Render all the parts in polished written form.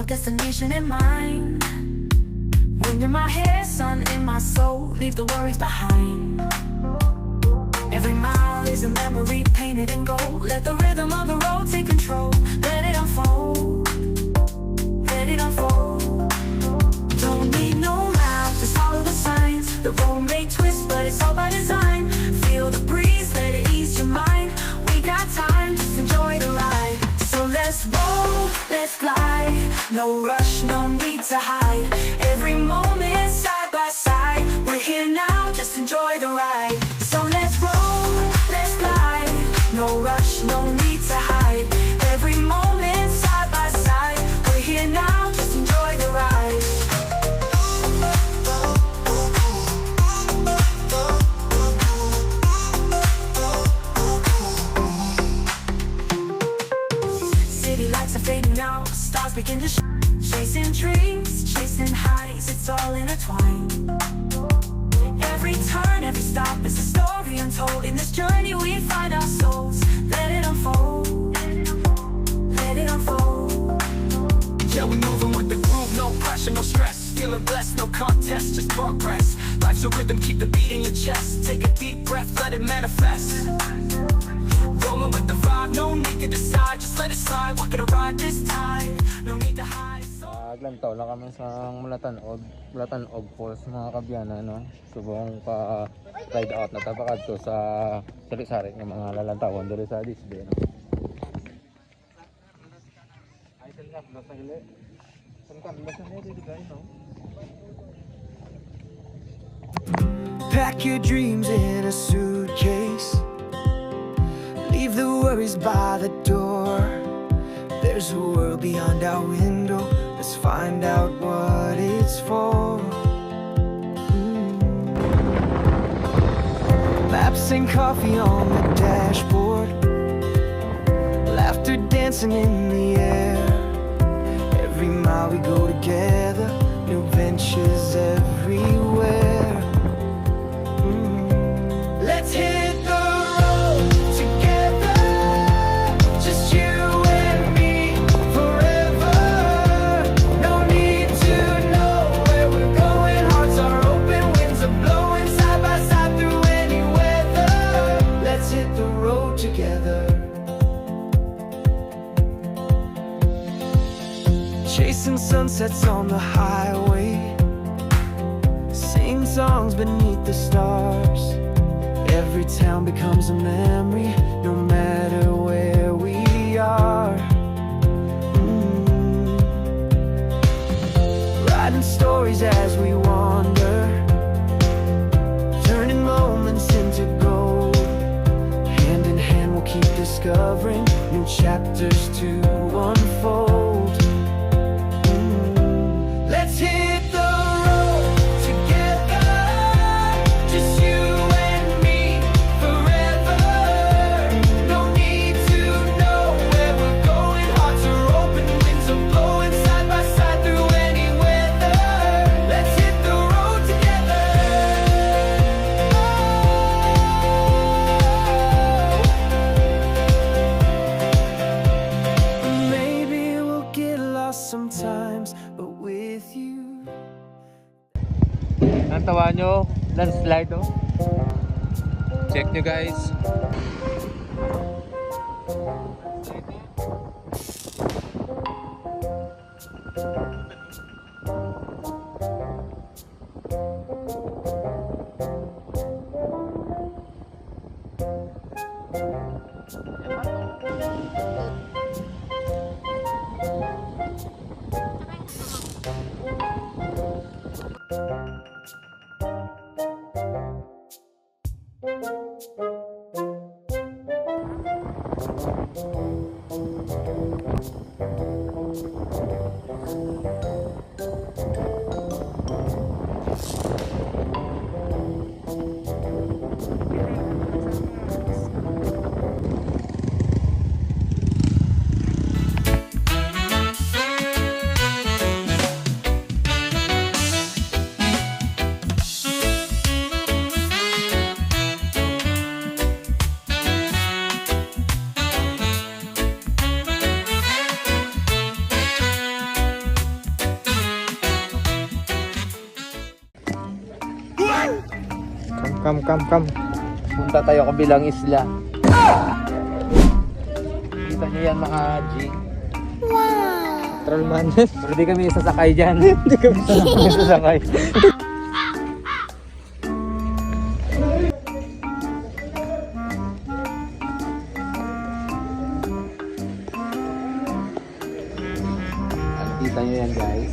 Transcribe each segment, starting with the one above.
no destination in mind. When you're my hair, sun in my soul, leave the worries behind. Every mile is a memory painted in gold. Let the rhythm of the road take control. Let it unfold, let it unfold. Don't need no map, just follow the signs. The road may twist, but it's all by design. Feel the breeze, let it ease your mind. We got time, just enjoy the ride. So let's roll, let's fly. No rush, no need to hide. Every moment side by side. We're here now, just enjoy the ride. So let's roll, let's fly. No rush, no need to hide. Every moment side by side. We're here now, just enjoy the ride. City lights are fading out, stars begin to shine. Chasing dreams, chasing highs, it's all intertwined. Every turn, every stop is a story untold. In this journey we find our souls. Let it unfold, let it unfold. Yeah, we moving with the groove, no pressure, no stress. Feeling blessed, no contest, just progress. Life's a rhythm, keep the beat in your chest. Take a deep breath, let it manifest. Rolling with the vibe, no need to decide. Just let it slide, we're gonna ride this tide. No need to hide. Aglantaw lang kami sa Mulatanog Falls mga kabiyana, no? Subong pa ride out na tabakad to sa sari-sari ng mga lalantawan dito sa Disbe, no? Ay, saan ka sa hili? Saan ka sa hili, guys, no? Pack your dreams in a suitcase. Leave the worries by the door. There's a world beyond our window. Let's find out what it's for. Maps and coffee on the dashboard. Laughter dancing in the air. Every mile we go together. New ventures everywhere. Let's hit the road together. Just you and me forever. No need to know where we're going. Hearts are open, winds are blowing side by side through any weather. Let's hit the road together. Chasing sunsets on the highway. Sing songs beneath the stars. Every town becomes a memory, no matter where we are. Writing stories as we wander, turning moments into gold. Hand in hand we'll keep discovering new chapters to unfold. Let's hit the road together. Just you and me forever. No need to know where we're going. Hearts are open, winds are blowing side by side through any weather. Let's hit the road together. Maybe we'll get lost sometimes, but with you. Ang tawa nyo, landslide, oh. Check nyo, guys. Come. Punta tayo kabilang isla. Kita nyo yan mga G. Trollman. Pero di kami sasakay dyan. Di kami sasakay. Kita nyo yan guys.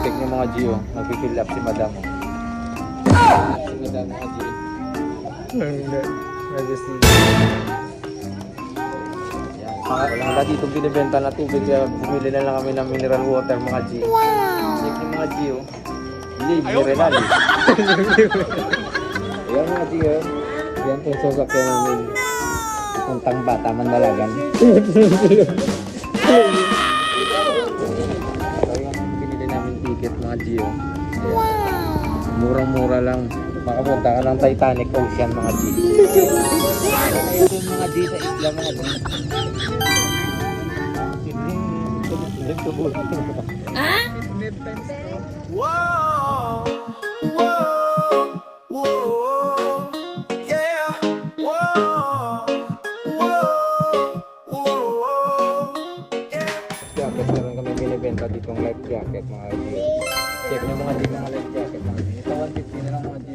Check nyo mga G oh. Nag-fill up si madam oh. Si madam mga G. Wala dito binibenta na tubig kaya bumili na lang kami ng mineral water mga G. Check yung mga G oh. Mineral. Ayan mga G oh. Yan po yung sasakyan namin. Puntang bata mandalagan. Ito yung binili namin ticket mga G oh. Murang-mura lang. Makapunta ka ng Titanic Ocean mga G. Ito mga G sa isla mga G. Whoa, whoa, whoa, yeah, whoa, whoa, whoa, yeah. Jacket meron kami binibenta ditong life jacket mga G. Check nyo mga G mga life jacket mga G. Ito 150 na lang mga G.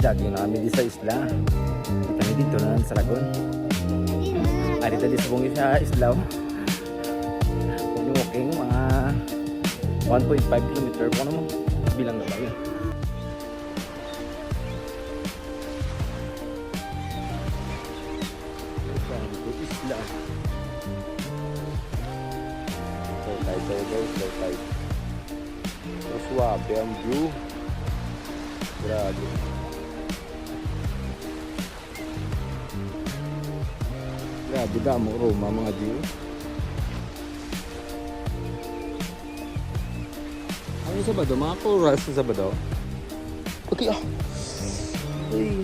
Jogging na kami sa isla. Kami dito na sa Lagon. Ari tadi subong sa isla. Walking mga 1.5 km po naman. Bilang na ba yun? Isla. So tight guys, so tight. So suabe ang view. Grabe. Grabe damo Roma mga G. Ano sa Sabado? Mga chorus sa Sabado? Okay ah. Uy.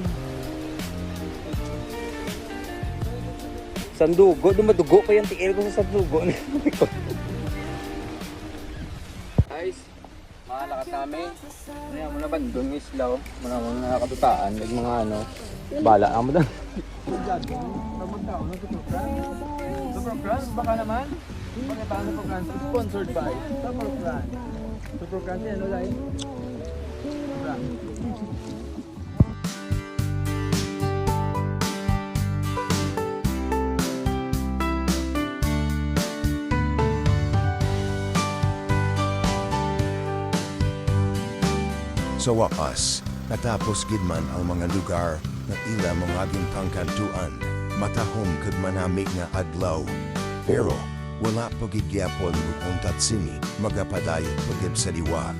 Sandugo, dumadugo pa yung tiil ko sa sandugo. Guys, makalakas namin. Ano muna bandong islaw. Muna nakatutaan. Mga ano. Bala ako mo doon. Super Crunch, baka naman. Bakit ba Super Crunch? Sponsored by Super Crunch. Super Crunch yan, ano dahil? Sa wakas, natapos gid man ang mga lugar na ila mga gintang kantuan, matahom kag manamig nga adlaw. Pero, wala pagigyapon untat sini, magapadayon pagib sa liwat.